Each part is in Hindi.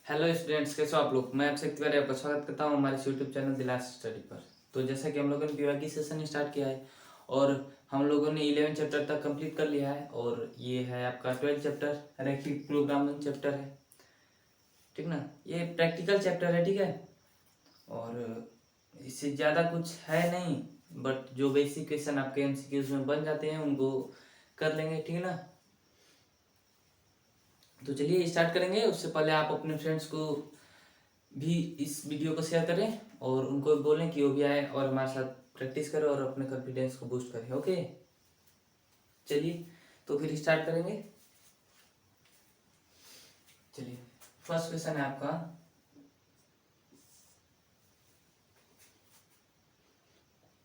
हेलो स्टूडेंट्स, कैसे हो आप लोग। मैं आपसे तिवारी आपका स्वागत करता हूँ हमारे यूट्यूब चैनल दिलास स्टडी पर। तो जैसा कि हम लोगों ने पीवाईक्यू सेशन स्टार्ट किया है और हम लोगों ने 11 चैप्टर तक कंप्लीट कर लिया है और ये है आपका 12 चैप्टर, रैखिक प्रोग्रामिंग चैप्टर है, ठीक ना। ये प्रैक्टिकल चैप्टर है, ठीक है। और इससे ज़्यादा कुछ है नहीं, बट जो बेसिक क्वेश्चन आपके एमसीक्यूज में बन जाते हैं उनको कर लेंगे, ठीक है ना। तो चलिए स्टार्ट करेंगे। उससे पहले आप अपने फ्रेंड्स को भी इस वीडियो को शेयर करें और उनको बोलें कि वो भी आए और हमारे साथ प्रैक्टिस करें और अपने कॉन्फिडेंस को बूस्ट करें। ओके, चलिए तो फिर स्टार्ट करेंगे। चलिए, फर्स्ट क्वेश्चन है आपका,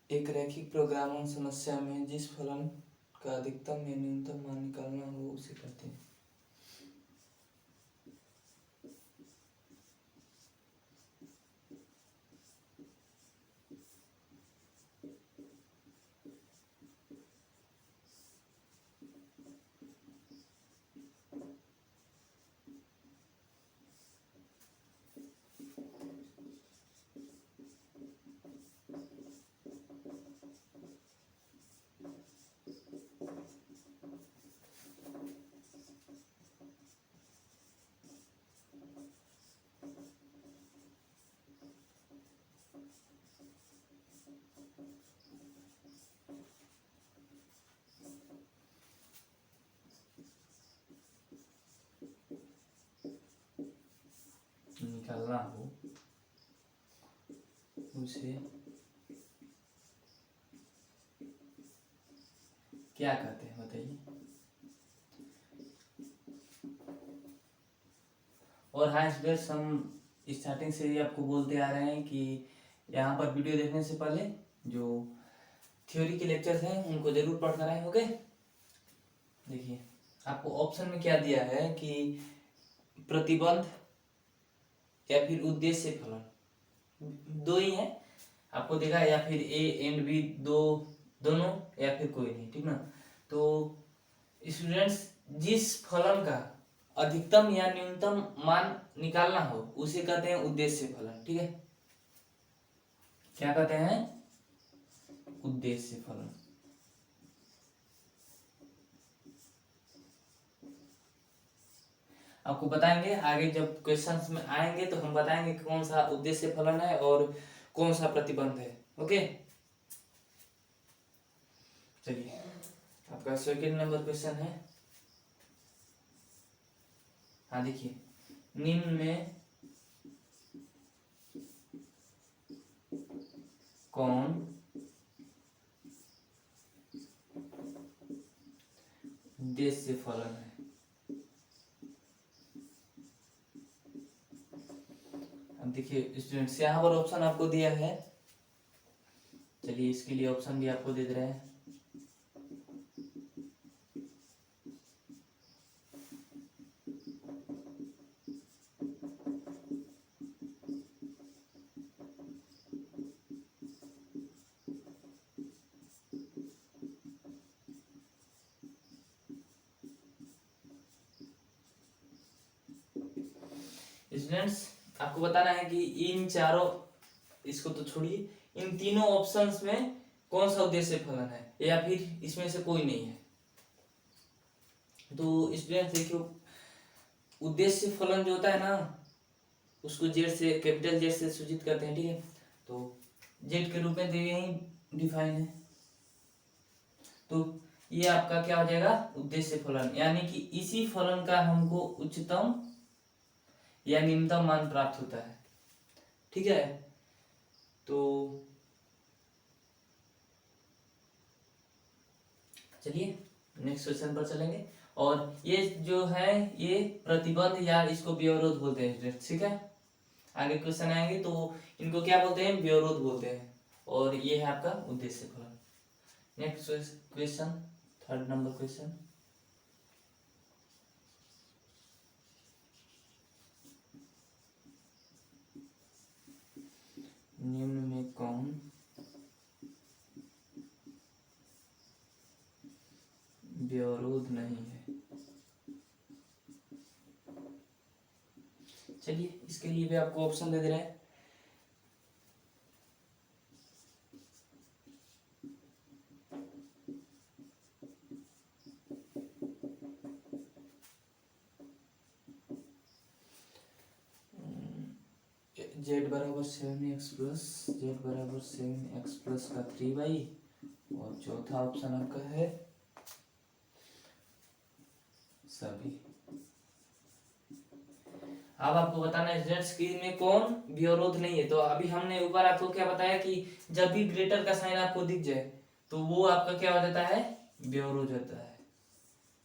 एक रैखिक प्रोग्रामिंग समस्या में जिस फलन का अधिकतम या न्यूनतम मान निकालना हो उसे कहते हैं। निकालना हो उसे क्या कहते हैं, बताइए। और हाँ स्टूडेंट्स, हम स्टार्टिंग से ही आपको बोलते आ रहे हैं कि यहाँ पर वीडियो देखने से पहले जो थ्योरी के लेक्चर्स हैं उनको जरूर पढ़ कर आए। ओके, देखिए आपको ऑप्शन में क्या दिया है कि प्रतिबंध या फिर उद्देश्य फलन, दो ही है आपको देखा, या फिर ए एंड बी दोनों, या फिर कोई नहीं, ठीक ना। तो स्टूडेंट्स, जिस फलन का अधिकतम या न्यूनतम मान निकालना हो उसे कहते हैं उद्देश्य फलन, ठीक है। क्या कहते हैं? उद्देश्य फलन। आपको बताएंगे आगे, जब क्वेश्चंस में आएंगे तो हम बताएंगे कि कौन सा उद्देश्य फलन है और कौन सा प्रतिबंध है। ओके, चलिए आपका सेकंड नंबर क्वेश्चन है। हाँ देखिए, निम्न में कौन उद्देश्य फलन है? अब देखिए स्टूडेंट्स, यहाँ पर ऑप्शन आपको दिया है। चलिए इसके लिए ऑप्शन भी आपको दे रहे हैं। स्टूडेंट्स, आपको बताना है कि इन चारों, इसको तो छोड़िए, इन तीनों ऑप्शंस में कौन सा उद्देश्य फलन है या फिर इसमें से कोई नहीं है। तो स्टूडेंट्स देखियो, उद्देश्य फलन जो होता है ना, उसको जेड से, कैपिटल जेड से सूचित करते हैं, ठीक है। तो जेड के रूप में तो यही डिफाइन है। तो ये आपका क्या हो जाएगा? उद्देश्य फलन, यानी कि इसी फलन का हमको उच्चतम या निम्नतम मान प्राप्त होता है, ठीक है। तो चलिए नेक्स्ट क्वेश्चन पर चलेंगे। और ये जो है ये प्रतिबंध या इसको विरोध बोलते हैं, ठीक है। आगे क्वेश्चन आएंगे तो इनको क्या बोलते हैं? विरोध बोलते हैं। और ये है आपका उद्देश्य फलन। Next question, third number question. निम्न में कौन विरोध नहीं है? चलिए इसके लिए भी आपको ऑप्शन दे दे रहे हैं। जेड बराबर 7x प्लस जेड बराबर 7x प्लस का 3y, और चौथा ऑप्शन आपका है सभी। अब आपको बताना है स्टूडेंट्स कि में कौन विरोध नहीं है। तो अभी हमने ऊपर आपको क्या बताया कि जब भी ग्रेटर का साइन आपको दिख जाए तो वो आपका क्या हो जाता है, विरोध होता है।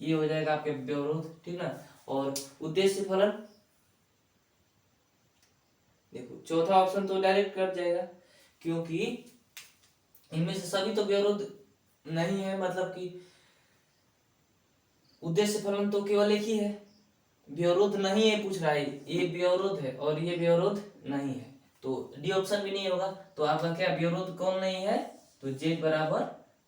ये हो जाएगा आपके विरोध, ठीक ना। और उद्देश्य फलन, देखो चौथा ऑप्शन तो डायरेक्ट कट जाएगा क्योंकि इनमें से सभी तो विरोध नहीं है, मतलब कि उद्देश्य फलन तो केवल एक ही है, विरोध नहीं है पूछ रहा है। ये विरोध है और ये विरोध नहीं है, तो डी ऑप्शन भी नहीं होगा। तो आपका क्या विरोध कौन नहीं है, तो जेड बराबर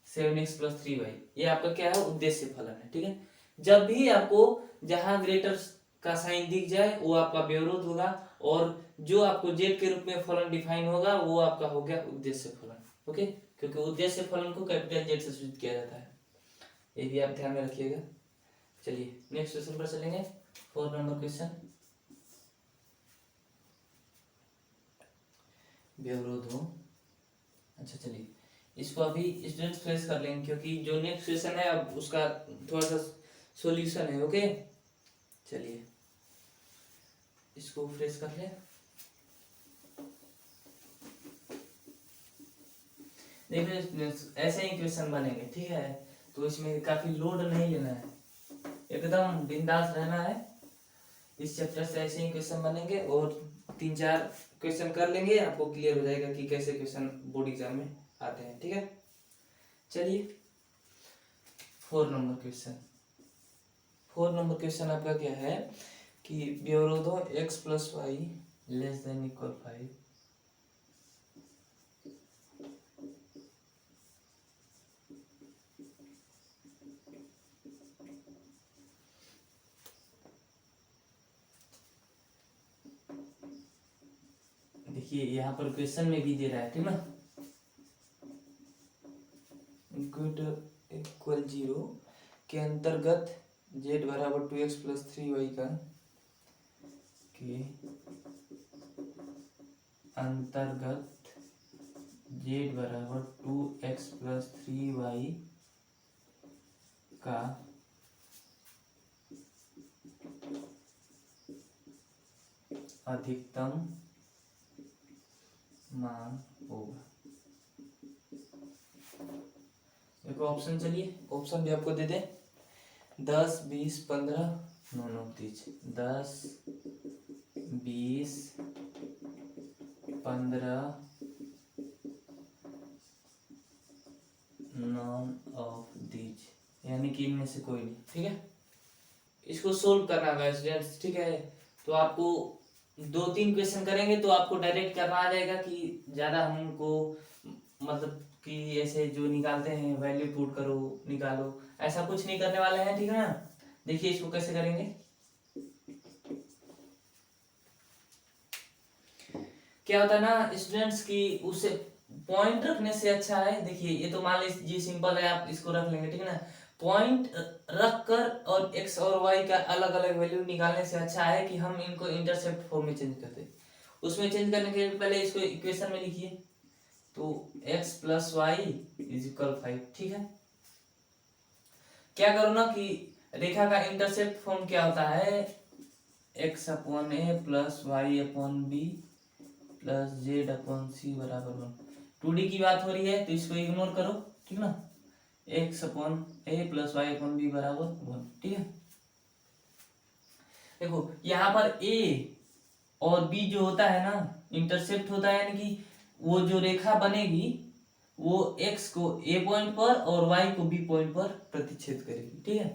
7x प्लस 3y, ये आपका क्या है, उद्देश्य फलन है, ठीक है। जब भी आपको जहां ग्रेटर का साइन दिख जाए वो आपका विरोध होगा, और जो आपको जेड के रूप में फलन डिफाइन होगा वो आपका हो गया उद्देश्य फलन। ओके, क्योंकि उद्देश्य फलन को कैपिटल जेड से सूचित किया जाता है, ये भी आप ध्यान में रखिएगा। चलिए नेक्स्ट क्वेश्चन पर चलेंगे, 4 नंबर क्वेश्चन। विरोध हो, अच्छा चलिए इसको अभी स्टूडेंट्स फ्रेश कर लेंगे क्योंकि जो नेक्स्ट क्वेश्चन है अब उसका थोड़ा सा सॉल्यूशन है। ओके चलिए इसको फ्रेश कर ले। देखिए स्टूडेंट्स ऐसे ही क्वेश्चन बनेंगे, ठीक है, तो इसमें काफी लोड नहीं लेना है, एकदम बिंदास रहना है। इस चैप्टर से ऐसे ही क्वेश्चन बनेंगे और 3-4 क्वेश्चन कर लेंगे, आपको क्लियर हो जाएगा कि कैसे क्वेश्चन बोर्ड एग्जाम में आते हैं, ठीक है। चलिए 4 नंबर क्वेश्चन, 4 नंबर क्वेश्चन आपका क्या है कि विरोध हो x plus y less than equal 5। देखिए यहाँ पर क्वेश्चन में भी दे रहा है, ठीक ना, इक्वल 0 के अंतर्गत z बराबर 2x प्लस 3y का के अंतर्गत z बराबर 2x प्लस 3y का अधिकतम मान होगा। देखो ऑप्शन, चलिए ऑप्शन भी आपको दे दे, 10, 20, 15, 9, 9, 30। 10, 20, 15, 9 ऑफ दीज, यानी कि इनमें से कोई नहीं, ठीक है। इसको सोल्व करना होगा स्टूडेंट्स, ठीक है। तो आपको 2-3 क्वेश्चन करेंगे तो आपको डायरेक्ट करना आ जाएगा कि ज्यादा हमको मतलब कि ऐसे जो निकालते हैं वैल्यू पुट करो निकालो, ऐसा कुछ नहीं करने वाले हैं, ठीक है ना। देखिए इसको कैसे करेंगे, क्या होता है ना स्टूडेंट्स की उसे पॉइंट रखने से अच्छा है। देखिए ये तो मान लीजिए सिंपल है, आप इसको रख लेंगे, ठीक है ना। पॉइंट रख कर और x और y का अलग अलग वैल्यू निकालने से अच्छा है कि हम इनको इंटरसेप्ट फॉर्म में चेंज करते। उसमें चेंज करने के पहले इसको इक्वेशन में लिखिए, तो x plus y is equal 5, ठीक है। क्या करो ना कि रेखा का इंटरसेप्ट फॉर्म क्या होता है, x upon a plus y upon b plus z upon c बराबर 1। 2D की बात हो रही है तो इसको इग्नोर करो, ठीक ना। x upon a plus y upon B बराबर 1, ठीक है। देखो यहाँ पर a और b जो होता है ना इंटरसेप्ट होता है, यानी कि वो जो रेखा बनेगी वो x को a पॉइंट पर और y को b पॉइंट पर प्रतिच्छेद करेगी, ठीक है।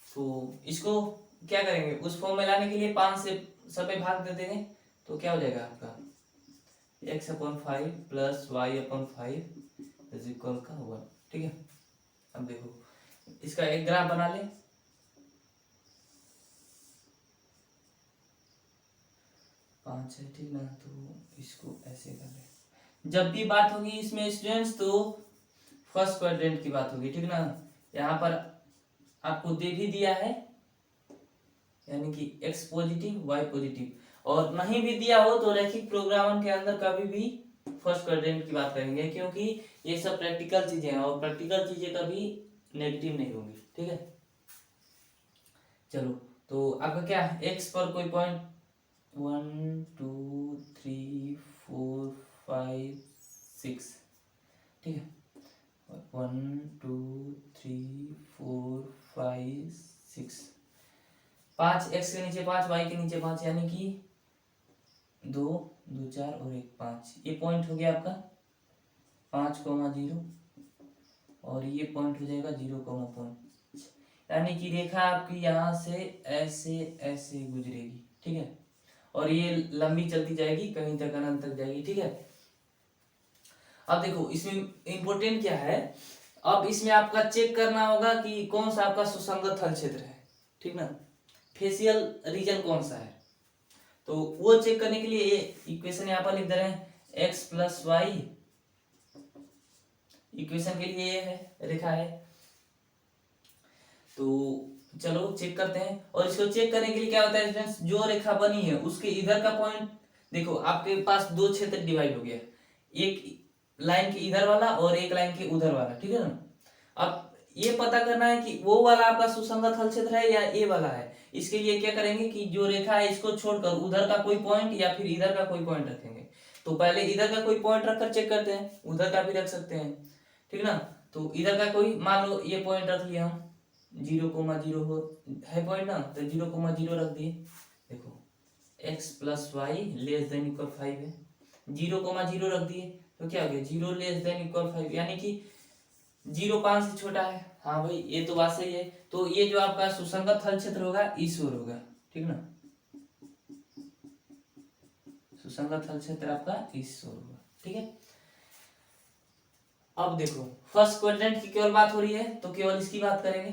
तो इसको क्या करेंगे, उस फॉर्म में लाने के लिए 5 से सब में भाग दे देंगे, तो क्या हो जाएगा आपका x upon 5 plus y upon 5 is equal का 1, ठीक है। अब देखो इसका एक ग्राफ बना ले, 5 है, ठीक ना। तो इसको ऐसे कर दे। जब भी बात होगी इसमें स्टूडेंट्स तो फर्स्ट क्वाड्रेंट की बात होगी, ठीक ना। यहाँ पर आपको दे भी दिया है, यानी कि x पॉजिटिव y पॉजिटिव, और नहीं भी दिया हो तो रैखिक प्रोग्रामन के अंदर कभी भी फर्स्ट क्वाड्रेंट की बात करेंगे, क्योंकि ये सब प्रैक्टिकल चीजें हैं और प्रैक्टिकल चीजें कभी नेगेटिव नहीं होंगी, ठीक है। चलो, तो आपका क्या x पर कोई पॉइंट 1 2 3 4 5 6, ठीक है। 1 2 3 4 5 6, 5 x के नीचे 5 y के नीचे 5, यानी कि 2 2 4 और 1 5, ये पॉइंट हो गया आपका 5,0, और ये पॉइंट हो जाएगा 0,5, यानी कि रेखा आपकी यहाँ से ऐसे ऐसे गुजरेगी, ठीक है। और ये लंबी चलती जाएगी, कहीं तक अनंत तक जाएगी, ठीक है। अब देखो इसमें इंपॉर्टेंट क्या है, अब इसमें आपका चेक करना होगा कि कौन सा आपका सुसंगत थल क्षेत्र है, ठीक ना, फेशियल रीजन कौन सा है। तो वो चेक करने के लिए ये इक्वेशन यहाँ पर लिख दे रहे हैं, x प्लस वाई, इक्वेशन के लिए ये है, रेखा है। तो चलो चेक करते हैं, और इसको चेक करने के लिए क्या होता है स्टूडेंट्स, जो रेखा बनी है उसके इधर का पॉइंट, देखो आपके पास दो क्षेत्र डिवाइड हो गया, एक लाइन के इधर वाला और एक लाइन के उधर वाला, ठीक है ना। अब ये पता करना है कि वो वाला आपका सुसंगत हल क्षेत्र है या ये वाला है। इसके लिए क्या करेंगे कि जो रेखा है इसको छोड़कर उधर का कोई पॉइंट या फिर इधर का कोई पॉइंट रखेंगे। तो पहले इधर का कोई पॉइंट रखकर चेक करते हैं, उधर का भी रख सकते हैं, ठीक ना। तो इधर का कोई, मान लो ये पॉइंट रख लिया हम, 0,0 हो है पॉइंट ना, तो 0,0 रख दिए। देखो x plus y less than equal 5 है, 0,0 रख दिए, तो क्या हो गया 0 लेस देन इक्वल 5, यानी कि 0 5 से छोटा है। हाँ भाई ये तो बात सही है। तो ये जो आपका सुसंगत हल क्षेत्र होगा इस ओर होगा, ठीक ना, सुसंगत हल क्षेत्र आपका इस ओर होगा, ठीक है। अब देखो फर्स्ट क्वाड्रेंट की केवल बात हो रही है, तो केवल इसकी बात करेंगे,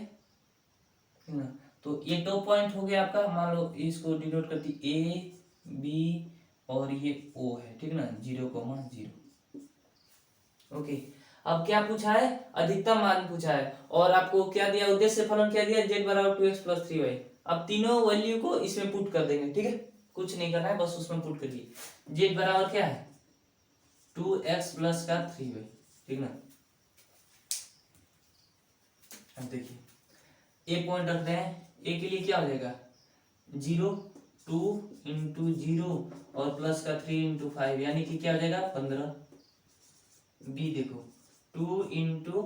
ठीक ना। तो ये दो पॉइंट हो गया आपका, मान लो इसको डिनोट करती ए बी और ये ओ है, ठीक ना, 0,0। ओके, अब क्या पूछा है, अधिकतम मान पूछा है, और आपको क्या दिया, उद्देश्य फलन क्या दिया, z बराबर 2x प्लस 3y। अब तीनों वैल्यू को इसमें पुट कर देंगे, ठीक है, कुछ नहीं करना है, बस उसमें पुट करिए। z बराबर क्या है 2x प्लस का 3y, ठीक ना। अब देखिए ए पॉइंट रखते हैं, ए के लिए क्या हो जाएगा 0 2 इंटू 0 और प्लस का 3 इंटू 5, यानी कि क्या हो जाएगा 15। बी देखो 2 इंटू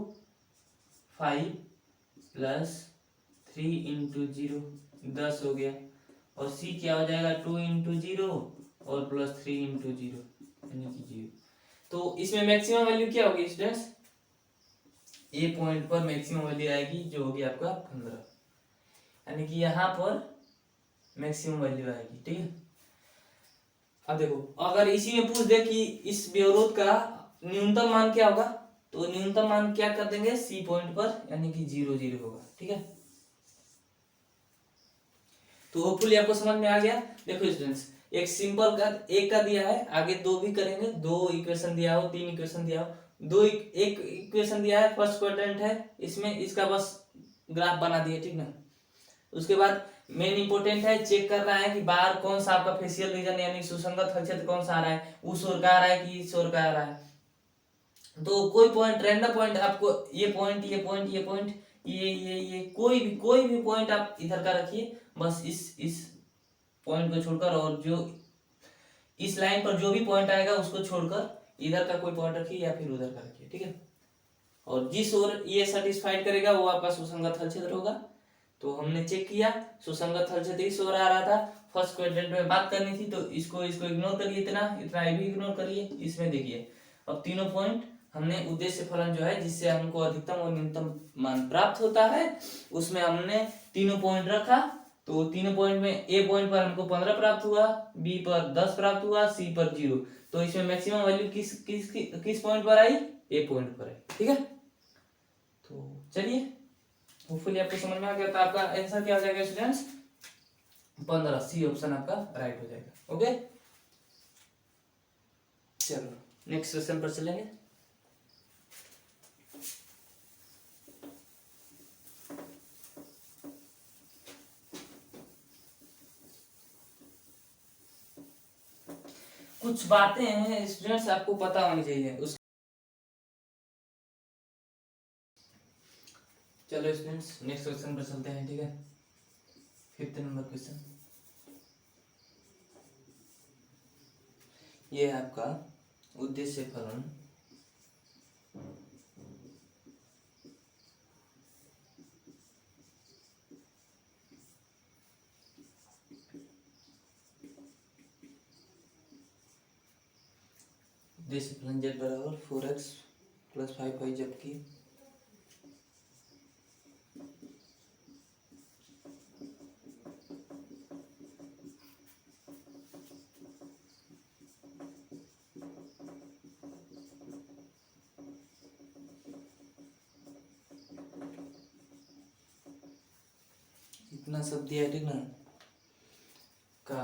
5 प्लस 3 इंटू 0, 10 हो गया। और सी क्या हो जाएगा 2 इंटू 0 और प्लस 3 इंटू 0, यानी कि 0। तो इसमें मैक्सिमम वैल्यू क्या होगी स्टूडेंट्स, ए पॉइंट पर मैक्सिमम वैल्यू आएगी जो होगी आपका 15, यानी कि यहाँ पर मैक्सिमम वैल्यू आएगी, ठीक है। अब देखो अगर इसी में पूछ दे कि इस व्यवरोध का न्यूनतम मान क्या होगा, तो न्यूनतम मान क्या कर देंगे सी पॉइंट पर, यानी कि 0 0 होगा, ठीक है। तो होपफुली आपको समझ में आ गया। देखो स्टूडेंट्स एक सिंपल का एक का दिया है, आगे दो भी करेंगे, दो इक्वेशन दिया हो, तीन इक्वेशन दिया हो, एक इक्वेशन दिया है, फर्स्ट क्वाड्रेंट है, इसमें इसका बस ग्राफ बना दिए, ठीक ना। उसके बाद मेन इंपोर्टेंट है, चेक करना है कि बाहर कौन सा आपका फेशियल रीजन यानी सुसंगत हल क्षेत्र कौन सा आ रहा है, उस ओर का आ रहा है कि इस ओर का आ रहा है। तो कोई पॉइंट रैंडम पॉइंट आपको, ये पॉइंट ये पॉइंट ये पॉइंट ये कोई भी पॉइंट आप इधर का रखिए, बस इस पॉइंट को छोड़कर, और जो इस लाइन पर जो भी पॉइंट आएगा उसको छोड़कर इधर का कोई पॉइंट रखिए या फिर उधर का रखिए, ठीक है। और जिस ओर ये सेटिस्फाइड करेगा वो आपका सुसंगत हल क्षेत्र होगा। तो हमने चेक किया सुसंगत हल क्षेत्र इस ओर आ रहा था, फर्स्ट क्वाड्रेंट में बात करनी थी, तो इसको इग्नोर करिए, इतना ये भी इग्नोर करिए। इसमें देखिए अब तीनों पॉइंट हमने उद्देश्य फलन जो है जिससे हमको अधिकतम और न्यूनतम मान प्राप्त होता है, उसमें हमने तीनों पॉइंट रखा। तो तीनों पॉइंट में ए पॉइंट पर हमको 15 प्राप्त हुआ, बी पर 10 प्राप्त हुआ, सी पर 0। तो इसमें मैक्सिमम वैल्यू किस पॉइंट पर आई, ए पॉइंट पर आई, ठीक है। तो चलिए होपफुली आपको समझ में आ गया। तो आपका आंसर क्या हो जाएगा स्टूडेंट्स 15, सी ऑप्शन आपका राइट हो जाएगा। ओके। चलो नेक्स्ट क्वेश्चन पर चलेंगे। कुछ बातें हैं स्टूडेंट्स आपको पता होनी चाहिए उस। चलो स्टूडेंट्स नेक्स्ट क्वेश्चन पर चलते हैं, ठीक है। 5th नंबर क्वेश्चन ये है आपका उद्देश्य फलन उद्देश्य फलन z बराबर 4x + 5y, जबकि इतना सब दिया है, ठीक ना, का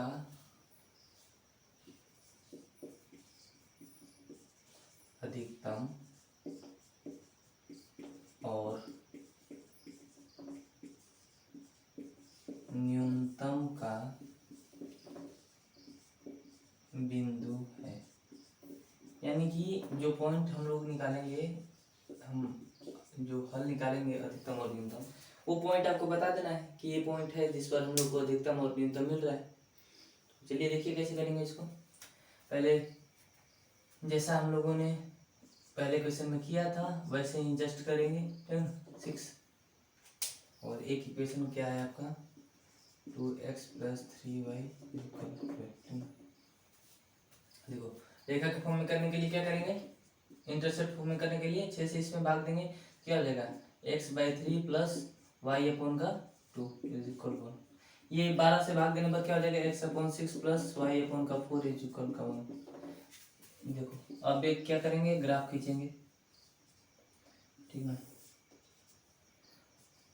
अधिकतम और न्यूनतम का बिंदु है। यानी कि जो पॉइंट हम लोग निकालेंगे, हम जो हल निकालेंगे अधिकतम और न्यूनतम, वो पॉइंट आपको बता देना है कि ये पॉइंट है जिस पर हम लोग को अधिकतम और न्यूनतम मिल रहा है। चलिए देखिए कैसे करेंगे इसको। पहले जैसा हम लोगों ने पहले क्वेश्चन में किया था वैसे ही जस्ट करेंगे, ठीक है। 6 और एक इक्वेशन क्या है आपका 2x + 3y = देखो रेखा के फॉर्म में करने के लिए क्या करेंगे, इंटरसेप्ट फॉर्म में करने के लिए 6 से इसमें भाग देंगे, क्या हो जाएगा x/3 + y/2 = 1। ये 12 से भाग देने पर क्या हो जाएगा x/6 + y/4 = 1। देखो अब एक क्या करेंगे, ग्राफ खींचेंगे, ठीक है।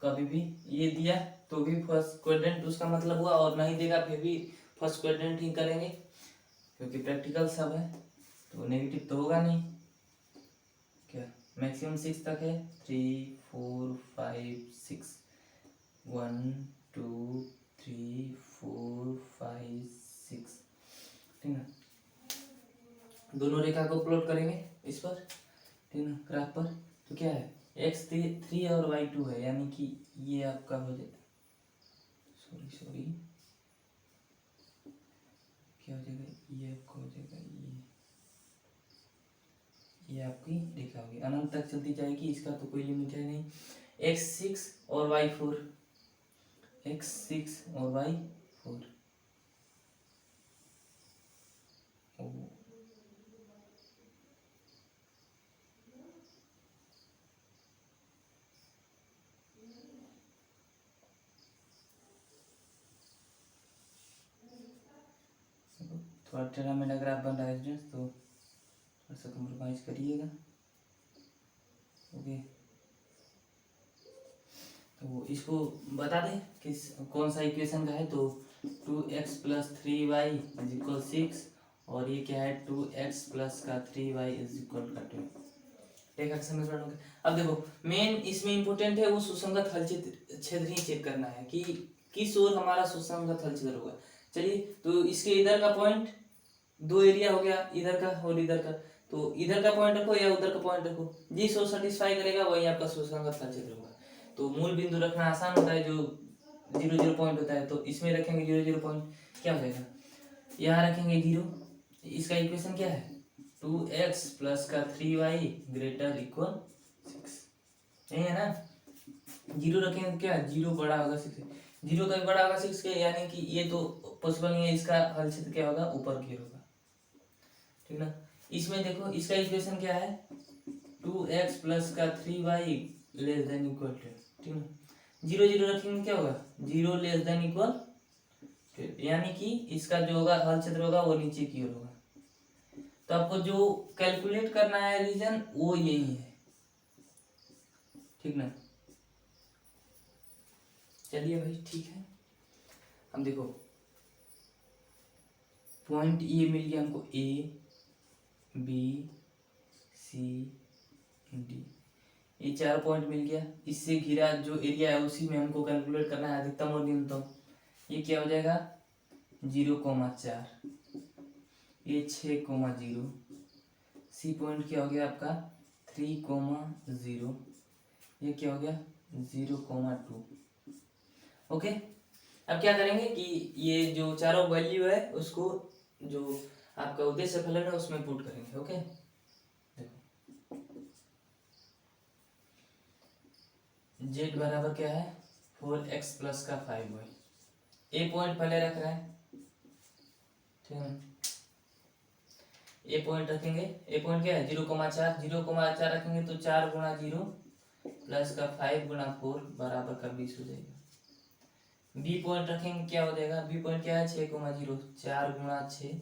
कभी भी ये दिया तो भी फर्स्ट क्वाड्रेंट उसका मतलब हुआ, और नहीं देगा फिर भी फर्स्ट क्वाड्रेंट ही करेंगे, क्योंकि प्रैक्टिकल सब है तो नेगेटिव तो होगा नहीं। क्या मैक्सिमम 6 तक है, 3 4 5 6 1 2 3 4 5 6, ठीक है। दोनों रेखा को प्लॉट करेंगे इस पर, ठीक है, ग्राफ पर। तो क्या है x3 और y2 है, यानी कि ये आपका हो जाएगा, सॉरी क्या हो जाएगा, ये आपका हो जाएगा, ये आपकी रेखा होगी, अनंत तक चलती जाएगी, इसका तो कोई लिमिट है नहीं। x6 और y4, x6 और y4, थोड़ा टेढ़ा मेढ़ा ग्राफ बन रहा है स्टूडेंट्स, तो थोड़ा सा कम्प्रोमाइज करिएगा, ओके। तो इसको बता दें किस कौन सा इक्वेशन का है, तो 2x + 3y = 6 और ये क्या है 2x + 3y = 2। रेखा के समीकरण होंगे। अब देखो मेन इसमें इंपॉर्टेंट है वो सुसंगत हलक्षेत्र ही चेक करना है कि किस ओर हमारा सुसंगत हलक्षेत्र होगा। चलिए तो इसके इधर का पॉइंट, दो एरिया हो गया, इधर का और इधर का, तो इधर का पॉइंट रखो या उधर का पॉइंट रखो, जिस ओर सेटिस्फाई करेगा वही आपका सुसंगत हलक्षेत्र होगा। तो मूल बिंदु रखना आसान होता है, जो 0 0 पॉइंट होता है, तो इसमें रखेंगे 0 0 पॉइंट, क्या हो जाएगा यहाँ रखेंगे 0। इसका इक्वेशन क्या है 2x + 3y ≥ 6, यही है ना। 0 रखेंगे क्या 0 बड़ा होगा 6, 0 का भी बड़ा होगा 6 के, यानी कि ये तो पॉसिबल नहीं है, इसका हलक्षेत्र क्या होगा ऊपर की ओर होगा, ठीक ना। इसमें देखो इसका इक्वेशन क्या है 2x + 3y ≤ 2, ठीक ना। 0 0 रखेंगे क्या होगा 0 <= 2, यानी कि इसका जो होगा हलक्षेत्र होगा वो नीचे की ओर होगा। तो आपको जो कैलकुलेट करना है रीजन वो यही है, ठीक ना। चलिए भाई ठीक है, हम देखो पॉइंट ये मिल गया हमको A, बी सी डी, ये 4 पॉइंट मिल गया। इससे घिरा जो एरिया है उसी में हमको कैलकुलेट करना है अधिकतम और न्यूनतम। ये क्या हो जाएगा 0,4, ये 6,0, सी पॉइंट क्या हो गया आपका 3,0, ये क्या हो गया 0,2। ओके, अब क्या करेंगे कि ये जो चारों वैल्यू है उसको जो आपका उद्देश्य फलन है उसमें पुट करेंगे। ओके, देखो z बराबर क्या है 4x प्लस का 5y, ए पॉइंट पहले रख रहे हैं, ठीक है। ए पॉइंट रखेंगे, ए पॉइंट क्या है 0,4, 0,4 रखेंगे तो 4 गुणा 0 प्लस का 5 गुणा 4 बराबर का 20 हो जाएगा। बी पॉइंट रखेंगे क्या हो जाएगा, बी पॉइंट क्या है 6,0, 4 गुणा 6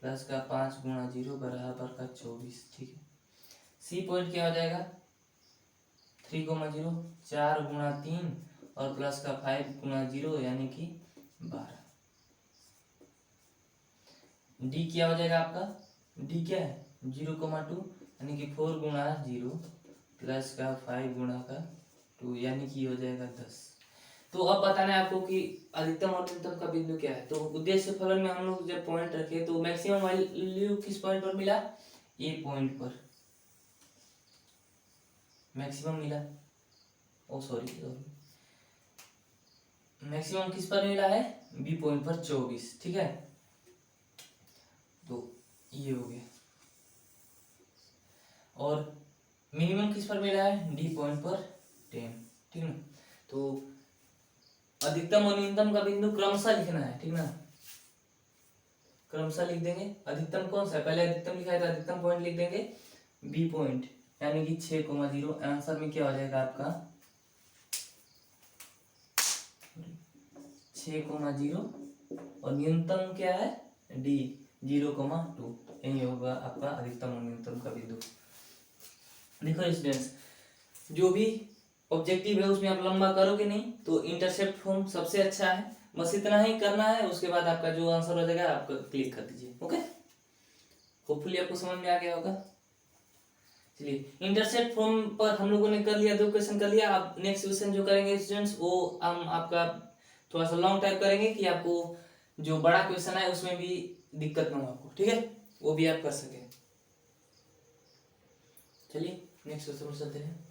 प्लस का 5 गुणा 0 बराबर का 24, ठीक है। सी पॉइंट क्या हो जाएगा 3,0, 4 गुणा 3 और प्लस का 5 गुणा 0 यानी कि 12। डी क्या हो जाएगा आपका, डी क्या है 0,2 यानी कि 4 गुणा 0 प्लस का 5 गुणा का 2 यानी कि हो जाएगा 10। तो अब बताना है आपको कि अधिकतम और न्यूनतम का बिंदु क्या है। तो उद्देश्य फलन में हम लोग जब पॉइंट रखे तो मैक्सिमम वैल्यू किस पॉइंट पर मिला, ए पॉइंट पर मैक्सिमम मिला। ओ सॉरी, मैक्सिमम किस पर मिला है बी पॉइंट पर 24, ठीक है। तो ये हो गया। और मिनिमम किस पर मिला है डी पॉइंट पर 10, ठीक है। तो अधिकतम और न्यूनतम का बिंदु क्रमशः लिखना है, ठीक ना, क्रमशः लिख देंगे। अधिकतम कौन सा है, पहले अधिकतम लिखा है तो अधिकतम पॉइंट लिख देंगे बी पॉइंट यानी कि 6,0। आंसर में क्या हो जाएगा आपका 6,0 और न्यूनतम क्या है डी 0,2, यही होगा आपका अधिकतम और न्यूनतम का बिंदु। देखो स्टूडेंट्स, जो भी ऑब्जेक्टिव है उसमें आप लंबा करोगे नहीं तो इंटरसेप्ट फॉर्म सबसे अच्छा है, बस इतना ही करना है। उसके बाद आपका जो आंसर हो जाएगा आप क्लिक कर दीजिए। ओके, होपफुली आपको समझ में आ गया होगा। चलिए, इंटरसेप्ट फॉर्म पर हम लोगों ने कर लिया, 2 क्वेश्चन कर लिया। अब नेक्स्ट क्वेश्चन जो करेंगे स्टूडेंट्स वो हम आपका थोड़ा सा लॉन्ग टाइप करेंगे कि आपको जो बड़ा क्वेश्चन है उसमें भी दिक्कत ना हो आपको, ठीक है, वो भी आप कर सके। चलिए नेक्स्ट क्वेश्चन पर चलते हैं।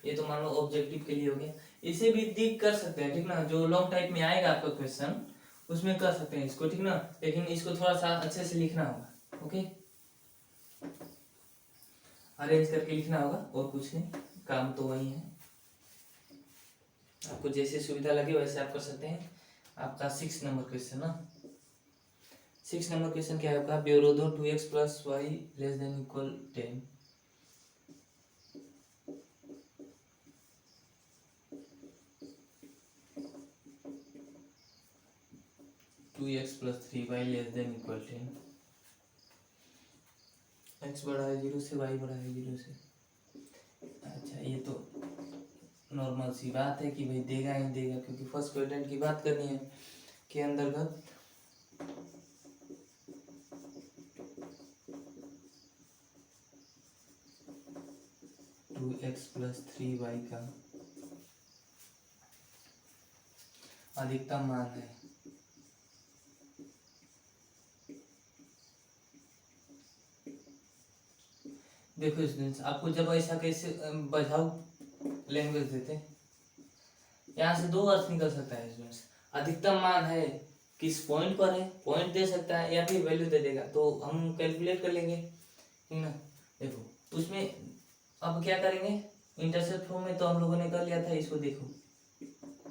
ये तो मान लो ऑब्जेक्टिव के लिए हो गया, इसे भी दिख कर सकते हैं, ठीक ना। जो लॉन्ग टाइप में आएगा आपका क्वेश्चन उसमें कर सकते हैं इसको, ठीक ना, लेकिन इसको थोड़ा सा अच्छे से लिखना होगा। ओके, अरेंज करके लिखना होगा और कुछ नहीं, काम तो वही है। आपको जैसे सुविधा लगे वैसे आप कर सकते हैं। आपका 6 नंबर क्वेश्चन ना, 6 नंबर क्वेश्चन क्या है आपका, ब्योरो दो 2x plus y less than equal 10। 2x plus 3y less than equal 10। x बड़ा है 0 से, y बड़ा है 0 से। अच्छा, ये तो नॉर्मल सी बात है कि भाई देगा ही देगा, क्योंकि फर्स्ट क्वाड्रेंट की बात करनी है के अंतर्गत। टू एक्स प्लस 3y का अधिकतम मान है देखो स्टूडेंट्स, आपको जब ऐसा कैसे बजाऊ लैंग्वेज देते हैं, यहाँ से 2 अर्थ निकल सकता है स्टूडेंट्स। अधिकतम मान है किस पॉइंट पर है, पॉइंट दे सकता है या फिर वैल्यू दे देगा, तो हम कैलकुलेट कर लेंगे, ठीक ना। देखो उसमें अब क्या करेंगे, इंटरसेप्ट फॉर्म में तो हम लोगों ने कर लिया था, इसको देखो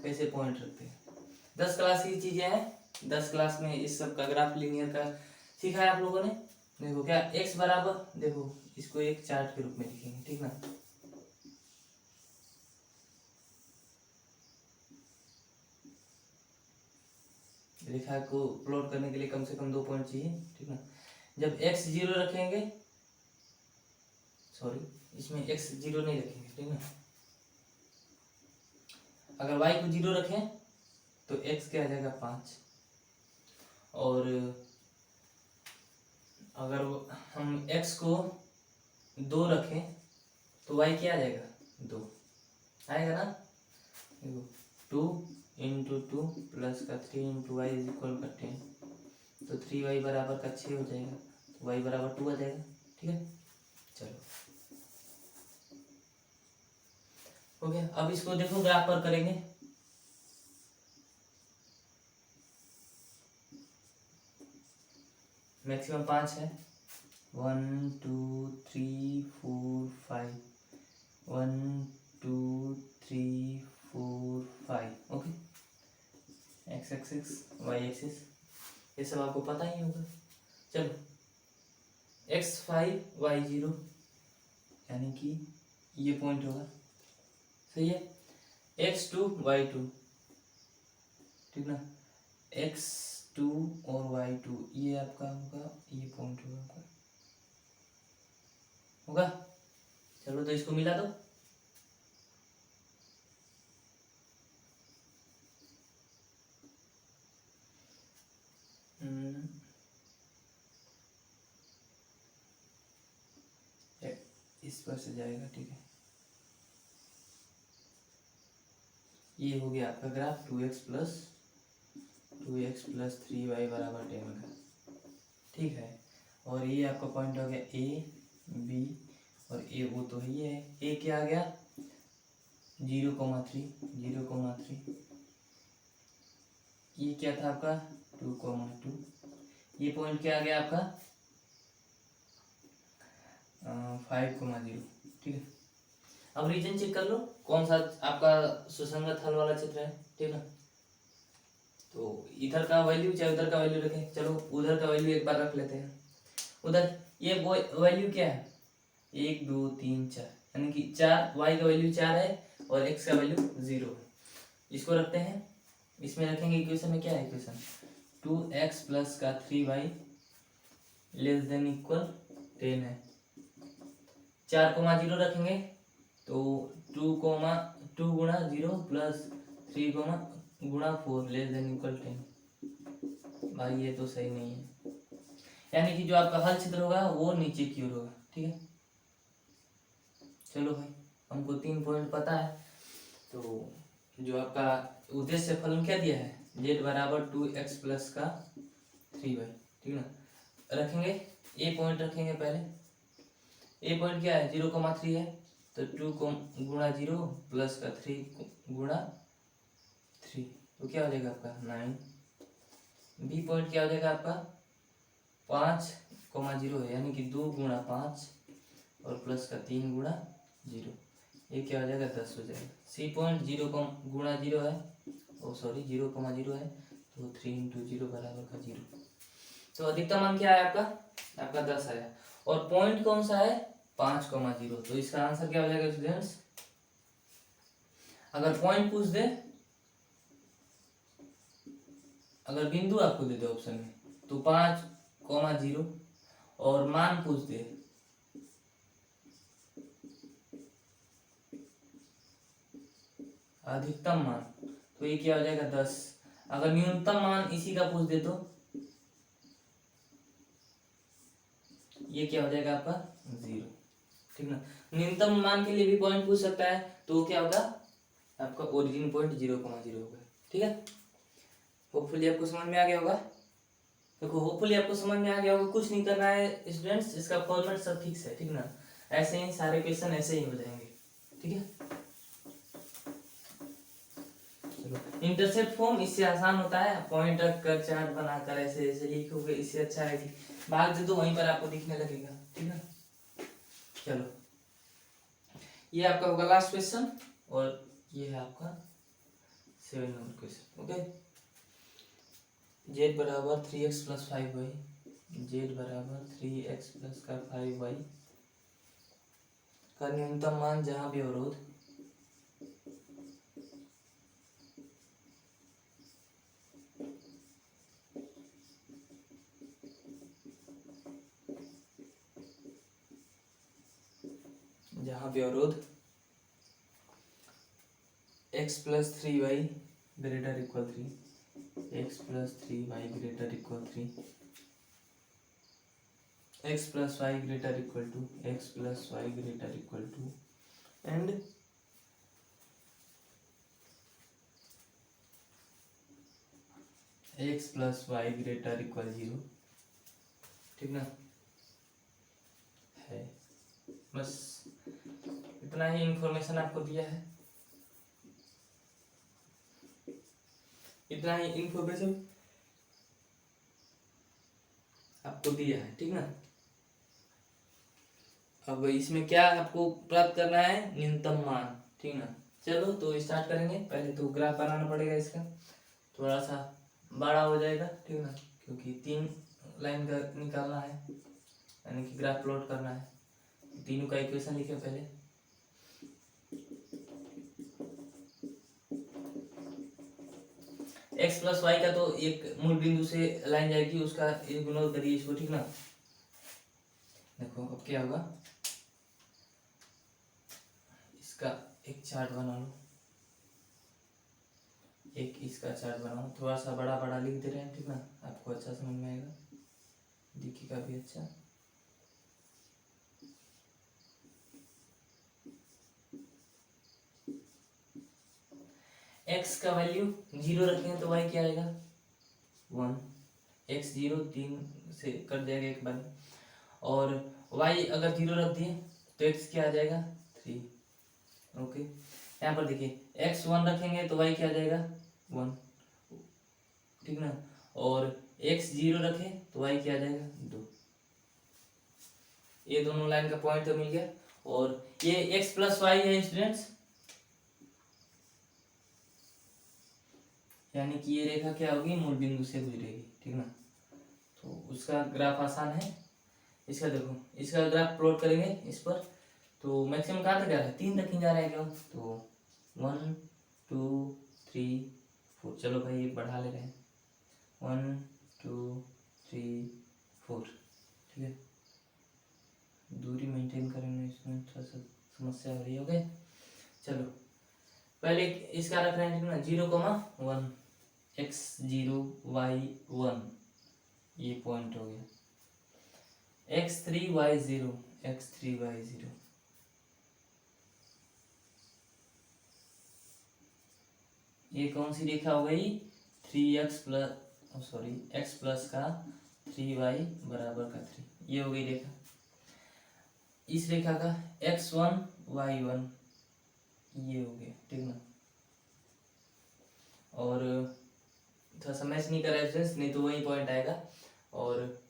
कैसे पॉइंट रखते हैं। 10 क्लास की चीजें हैं, 10 क्लास में इस सब का ग्राफ लीनियर का सीखा है आप लोगों ने। देखो क्या x बराबर, देखो इसको एक चार्ट के रूप में लिखेंगे, ठीक ना। रेखा को प्लॉट करने के लिए कम से कम 2 पॉइंट चाहिए, ठीक ना। जब x 0 रखेंगे, सॉरी इसमें x 0 नहीं रखेंगे, ठीक ना। अगर y को 0 रखें तो x क्या आ जाएगा 5। और अगर हम x को 2 रखें तो y क्या आ जाएगा 2 आएगा ना। देखो 2 इंटू 2 प्लस का 3 इंटू वाई इज इक्वल का 10, तो 3y बराबर का 6 हो जाएगा, तो y बराबर 2 आ जाएगा। ठीक है, चलो हो गया। अब इसको देखो ग्राफ पर करेंगे। मैक्सिमम 5 है, 1 2 3 4 5, 1 2 3 4 5। Okay, X axis Y axis ये सब आपको पता ही होगा। चलो x5 y0 यानी कि ये पॉइंट होगा, सही है। x2 y2, ठीक ना, x2 और y2 ये आपका होगा, ये पॉइंट होगा आपका, होगा। चलो तो इसको मिला दो। इस पर से जाएगा, ठीक है। ये हो गया आपका ग्राफ 2x प्लस 3y बराबर 10 का, ठीक है। और ये आपका पॉइंट हो गया ए बी, और ए वो तो है, ये है ए क्या आ गया 0,3, 0,3। ये क्या था आपका 2,2। ये पॉइंट क्या आ गया आपका 5,0। ठीक है, अब रीजन चेक कर लो कौन सा आपका सुसंगत हल वाला चित्र है, ठीक ना। तो इधर का वैल्यू चाहे उधर का वैल्यू रखें, चलो उधर का वैल्यू एक बार रख लेते हैं। उधर ये वैल्यू क्या है 1 2 3 4, यानी कि 4, y का वैल्यू 4 है और x का वैल्यू 0 है। इसको रखते हैं, इसमें रखेंगे इक्वेशन में, क्या है इक्वेशन 2x प्लस का 3y लेस देन इक्वल 10 है। 4,0 रखेंगे तो 2 गुणा 0 प्लस 3 गुणा 4 लेस देन इक्वल 10। भाई ये तो सही नहीं है, यानी कि जो आपका हल क्षेत्र होगा वो नीचे की ओर होगा, ठीक है। चलो भाई, हमको 3 पॉइंट पता है। तो जो आपका उद्देश्य फलन क्या दिया है z बराबर 2x प्लस का 3y, ठीक ना। रखेंगे ए पॉइंट, रखेंगे पहले ए पॉइंट क्या है 0,3 है, तो 2 गुणा 0 प्लस का 3 गुणा 3, तो क्या हो जाएगा आपका 9। बी पॉइंट क्या हो जाएगा आपका 5,0 है, यानी कि 2 गुणा 5 और प्लस का 3 गुणा 0, ये क्या हो जाएगा 10 हो जाएगा। सी पॉइंट 0 गुणा 0 है, ओ सॉरी 0,0 है, तो 3 इंटू 0 बराबर का 0। तो अधिकतम मान क्या है आपका 10 आया। और पॉइंट कौन सा है 5,0, तो इसका आंसर क्या हो जाएगा स्टूडेंट्स। अगर पॉइंट पूछ दे, अगर बिंदु आपको दे दे ऑप्शन में तो 5,0, और मान पूछ दे अधिकतम मान, तो ये क्या हो जाएगा 10। अगर न्यूनतम मान इसी का पूछ दे तो ये क्या हो जाएगा आपका 0, ठीक ना। न्यूनतम मान के लिए भी पॉइंट पूछ सकता है, तो क्या होगा आपका ओरिजिन पॉइंट 0,0 होगा, ठीक है। होपफुली आपको समझ में आ गया होगा। देखो होपफुली आपको समझ में आ गया होगा, कुछ नहीं करना है स्टूडेंट्स, इसका फॉर्मेट सब फिक्स है, ठीक ना। ऐसे ही सारे क्वेश्चन ऐसे ही हो जाएंगे, ठीक है। इंटरसेप्ट फॉर्म इससे आसान होता है, पॉइंट रखकर चार्ट बनाकर ऐसे ऐसे लिखोगे, इससे अच्छा है कि भाग दे दो वहीं पर आपको दिखने लगेगा, ठीक है। चलो ये आपका होगा लास्ट क्वेश्चन, और ये है आपका 7 नंबर क्वेश्चन। ओके, z बराबर 3x प्लस 5y, z बराबर 3x प्लस का 5y का न्यूनतम मान जहां भी अवरोध x plus 3y greater equal 3, x plus 3y greater equal 3, x plus y greater equal two, x plus y greater equal two, and x plus y greater equal 0। ठीक ना है। बस इतना ही इंफॉर्मेशन आपको दिया है, इतना ही इंफॉर्मेशन आपको दिया है। ठीक ना। अब इसमें क्या आपको प्राप्त करना है, न्यूनतम मान। ठीक ना। चलो तो स्टार्ट करेंगे। पहले तो ग्राफ बनाना पड़ेगा, इसका थोड़ा सा बड़ा हो जाएगा। ठीक ना, क्योंकि 3 लाइन का निकालना है, यानी कि ग्राफ प्लॉट करना है। तीनों का इक्वेशन लिखे पहले। x प्लस वाई का तो एक मूल बिंदु से लाइन जाएगी, उसका इग्नोर करिए इसको। ठीक ना। देखो अब क्या होगा, इसका एक चार्ट बना लो, एक इसका चार्ट बनाओ। थोड़ा सा बड़ा बड़ा लिख दे रहे हैं। ठीक ना, आपको अच्छा समझ में आएगा, दिखेगा भी अच्छा। x का वैल्यू 0 रखें तो y क्या आएगा, 1। x 0 3 से कट जाएगा एक बार, और y अगर 0 रख दिए तो x क्या आ जाएगा, 3। ओके, यहाँ पर देखिए x 1 रखेंगे तो y क्या आ जाएगा, 1। ठीक ना, और x 0 रखे तो y क्या आ जाएगा, 2। ये दोनों लाइन का पॉइंट तो मिल गया। और ये x प्लस वाई है स्टूडेंट्स, यानी कि ये रेखा क्या होगी, मूल बिंदु से गुजरेगी। ठीक ना, तो उसका ग्राफ आसान है। इसका देखो, इसका ग्राफ प्लॉट करेंगे इस पर, तो मैक्सिमम कहाँ तक जा रहा है, 3 तक ही जा रहा है क्या, तो 1 2 3 4। चलो भाई ये बढ़ा ले रहे हैं, 1 2 3 4। ठीक है, दूरी मेंटेन करेंगे, इसमें थोड़ा सा समस्या हो रही है। ओके, चलो पहले इसका रख रहे हैं। ठीक ना, 0,1, x 0 y 1, ये पॉइंट हो गया। x 3 y 0, x 3 y 0, ये कौन सी रेखा हो गई, 3x plus sorry x plus का 3y बराबर का 3, ये हो गई रेखा। इस रेखा का x1 y1, ये हो गया। ठीक ना, और थोड़ा सा मैच नहीं कर रहा है, नहीं तो वही पॉइंट आएगा। और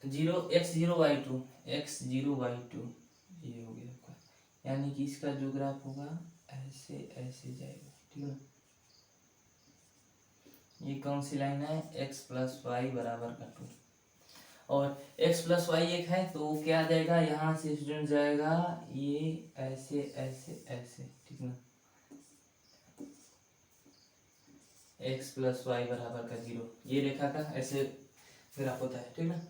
x 0 y 2, x 0 y 2, ये हो गया आपका, यानी कि इसका जो ग्राफ होगा ऐसे ऐसे जाएगा। ठीक है, ये कौन सी लाइन है, x प्लस वाई बराबर का 2, और x प्लस वाई एक है तो क्या आ जाएगा, यहाँ से स्टूडेंट जाएगा ये ऐसे ऐसे ऐसे। ठीक ना, x प्लस वाई बराबर का 0, ये रेखा का ऐसे ग्राफ होता है। ठीक ना,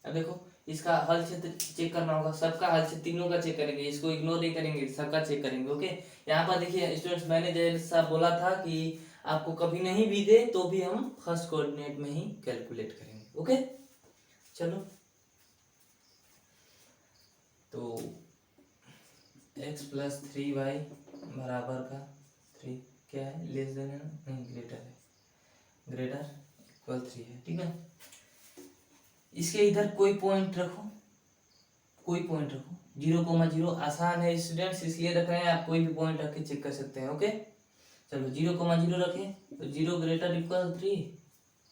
अब देखो इसका हल क्षेत्र चेक करना होगा, सबका हल क्षेत्र तीनों का चेक करेंगे, इसको इग्नोर नहीं करेंगे, सबका चेक करेंगे। ओके, यहाँ पर देखिए स्टूडेंट्स, मैंने जैसा बोला था कि आपको कभी नहीं भी दे तो भी हम फर्स्ट कोऑर्डिनेट में ही कैलकुलेट करेंगे। ओके, चलो तो x प्लस 3y बराबर का 3 क्या है, लेस देन है नहीं, ग्रेटर है, ग्रेटर इक्वल 3 है। ठीक है, इसके इधर कोई पॉइंट रखो, कोई पॉइंट रखो, 0,0 आसान है स्टूडेंट्स, इसलिए रख रहे हैं, आप कोई भी पॉइंट रख के चेक कर सकते हैं। ओके, चलो 0,0 रखें तो 0 ग्रेटर इक्वल 3,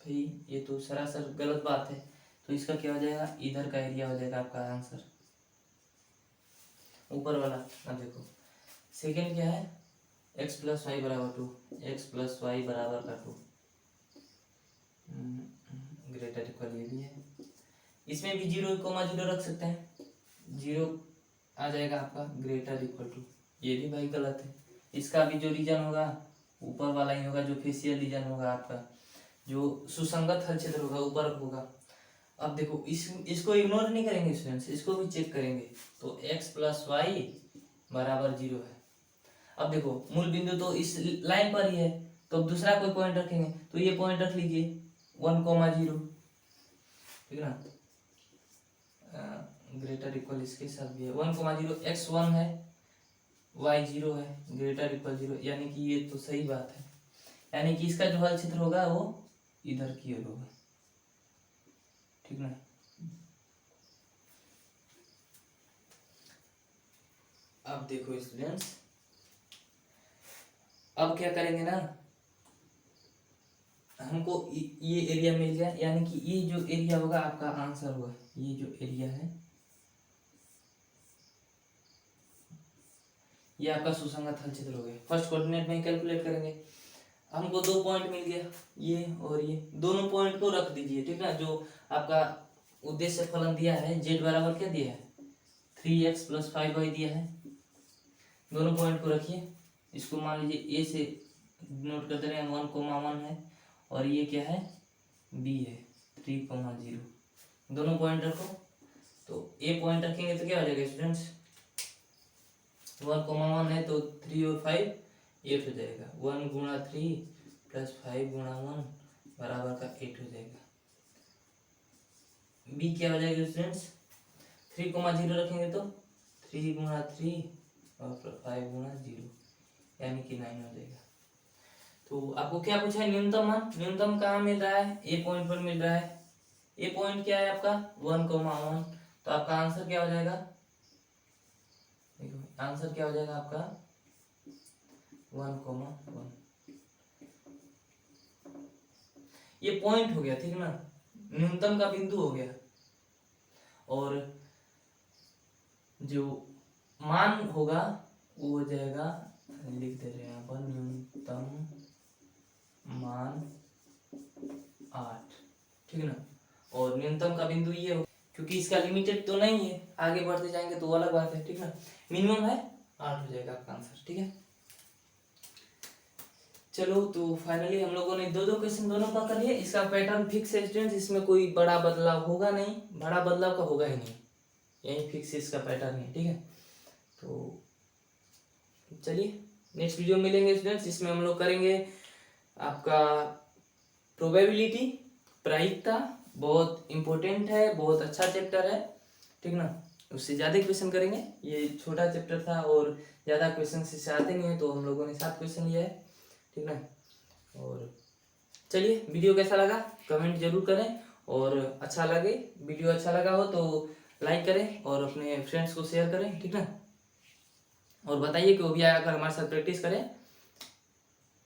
भाई ये तो सरासर गलत बात है, तो इसका क्या हो जाएगा, इधर का एरिया हो जाएगा आपका आंसर, ऊपर वाला। अब देखो सेकेंड क्या है, x प्लस वाई बराबर 2, x प्लस वाई बराबर का 2, ग्रेटर इक्वल ये भी है, इसमें भी 0,0 रख सकते हैं, 0 आ जाएगा आपका ग्रेटर इक्वल टू, ये भी भाई गलत है। इसका भी जो रीजन होगा ऊपर वाला ही होगा, जो फेशियल रीजन होगा आपका, जो सुसंगत हल क्षेत्र होगा ऊपर होगा। अब देखो इसको इग्नोर नहीं करेंगे स्टूडेंट्स, इसको भी चेक करेंगे, तो x प्लस वाई बराबर 0 है। अब देखो मूल बिंदु तो इस लाइन पर ही है, तो अब दूसरा कोई पॉइंट रखेंगे, तो ये पॉइंट रख लीजिए 1,0, ठीक है ना, ग्रेटर इक्वल इसके साथ भी है 1,0, x1 है y0 है ग्रेटर इक्वल 0, यानी कि ये तो सही बात है, यानी कि इसका जो हल क्षेत्र होगा वो इधर की ओर होगा, ठीक ना। अब देखो स्टूडेंट्स, अब क्या करेंगे ना, हमको ये एरिया मिल गया, यानी कि ये जो एरिया होगा आपका आंसर होगा, ये जो एरिया है ये आपका सुसंगत हल क्षेत्र हो गया। फर्स्ट कोऑर्डिनेट में कैलकुलेट करेंगे, हमको 2 पॉइंट मिल गया, ये और ये दोनों पॉइंट को रख दीजिए, ठीक ना। जो आपका उद्देश्य फलन दिया है z बराबर क्या दिया है 3x + 5y दिया है, दोनों पॉइंट को रखिए, इसको मान लीजिए a से नोट करते रहे 1,1 है और ये क्या है b है 3,0, दोनों पॉइंट रखो। तो a पॉइंट रखेंगे तो क्या हो जाएगा स्टूडेंट्स, 1,1 है तो 3 और 5 8 हो जाएगा, 1 × 3 + 5 × 1 बराबर का 8 हो जाएगा। b क्या हो जाएगा स्टूडेंट्स, 3,0 रखेंगे तो 3 × 3 और 5 × 0 यानी कि 9 हो जाएगा। तो आपको क्या पूछा है, न्यूनतम मान, न्यूनतम कहाँ मिल रहा है, ए पॉइंट पर मिल रहा है। ए पॉइंट क्या है आपका 1,1, तो आपका आंसर क्या हो जाएगा, देखो आंसर क्या हो जाएगा आपका 1,1, ये पॉइंट हो गया, ठीक ना, न्यूनतम का बिंदु हो गया। और जो मान होगा वो हो जाएगा, लिख दे रहे हैं यहाँ पर, न्यूनतम मान 8, ठीक है ना। और न्यूनतम का बिंदु ये हो, क्योंकि इसका लिमिटेड तो नहीं है, आगे बढ़ते जाएंगे तो अलग बात है, ठीक ना। मिनिमम है 8 हो जाएगा आपका आंसर, ठीक है। चलो तो फाइनली हम लोगों ने 2 क्वेश्चन दोनों का कर लिया। इसका पैटर्न फिक्स है स्टूडेंट्स, इसमें कोई बड़ा बदलाव होगा नहीं, बड़ा बदलाव का होगा ही नहीं, यही फिक्स इसका पैटर्न है, ठीक है। तो चलिए नेक्स्ट वीडियो मिलेंगे स्टूडेंट्स, इसमें हम लोग करेंगे आपका प्रोबेबिलिटी, प्रायिकता, बहुत इंपॉर्टेंट है, बहुत अच्छा चैप्टर है, ठीक ना। उससे ज़्यादा क्वेश्चन करेंगे, ये छोटा चैप्टर था और ज़्यादा क्वेश्चन इससे आते नहीं है, तो हम लोगों ने 7 क्वेश्चन लिया है, ठीक ना। और चलिए वीडियो कैसा लगा कमेंट जरूर करें, और अच्छा लगे, वीडियो अच्छा लगा हो तो लाइक करें और अपने फ्रेंड्स को शेयर करें, ठीक ना। और बताइए कि वो भी आकर हमारे साथ प्रैक्टिस करें।